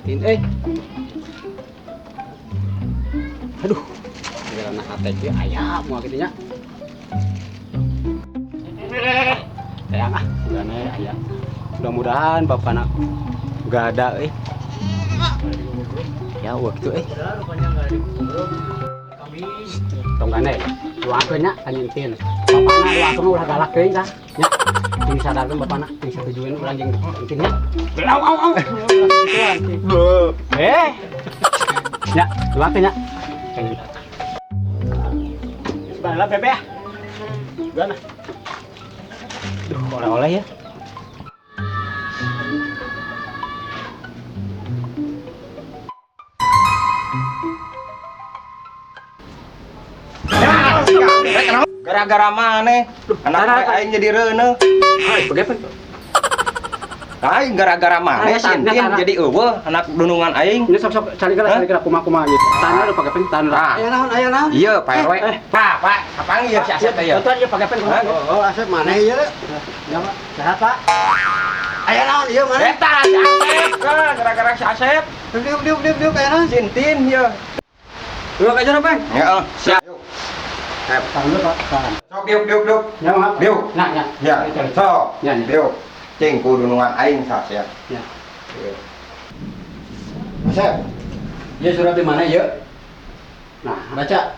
Tin. Aduh. Karena hati dia ayam mau gitu nya. Sayang bulannya ayam. Mudah-mudahan bapak nak gak ada ya waktu tonggane luangkeun nya kanyentin bapana luangkeun ulah galak teuing kah nya ting sadarkeun bapana ting satujueun ulah jeung entin nya au nya luangkeun nya bala bebe gana duh oleh-oleh ya gara-gara mana anak aing jadi reuneuh bagaimana aing gara-gara mana sintin jadi eueuh anak dunungan aing ini sok cari kira kumaha gitu tanah lu pake pen tanah aya naon iya Pak RW Pak apaan ieu si Asep teh ya betul ieu pake pen oh Asep mana ieu ya Pak sehat Pak aya naon ieu mana eta si Asep gara-gara si Asep diuk aya naon sintin ieu lu ka jero Bang heeh siap tangan Pak tangan sok diuk ya maaf diuk nah ya sok ya diuk cing ku dunungan aing sa sia ya Asep ya surat di mana ya nah baca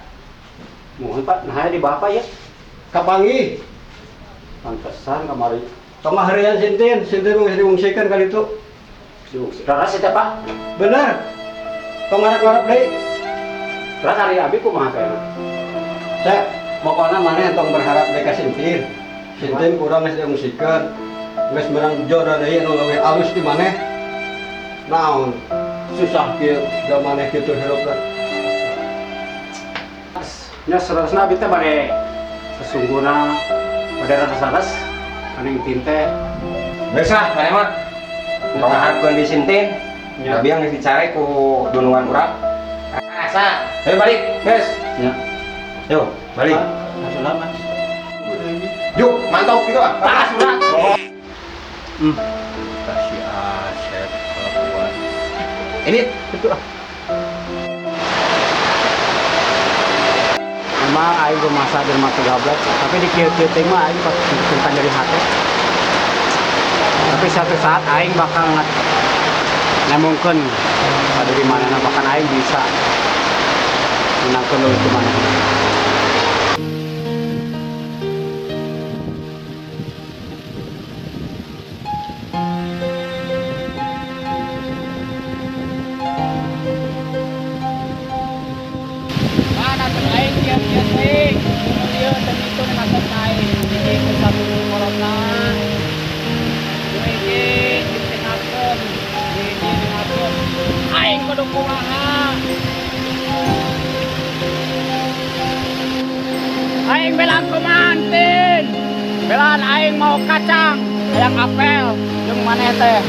mohon Pak nah di bapak ya kapangi pantesan kamari tong harian sintin geus diungsikan kali itu raras eta Pak bener tong ngarep-ngarep deui terus hari abi kumaha kayana saya pokoknya mana tong berharap mereka sintin kurang geus diungsikan geus menang jodoh deui anu leuwih alus di maneh naon susah kieu da maneh kitu hirupna nya sarasna abi teh bade sesungguhna bade raras aning tinte besah mana mah tong harapkeun di sintin tapi yang dicare ku dunungan urang asa balik guys ya yuk balik selamat yuk mantap gitu ah tas udah kasih Asep kelakuan ini itu emang aing bermasa di rumah 13 tapi di kieu-kieu teh mah aing pas simpan dari hati tapi satu saat aing bakal nemongkeun pada di mana bahkan aing bisa menangkeun leuwih ke mana aing belaan kumantin belaan aing mau kacang yang apel jeung maneh teh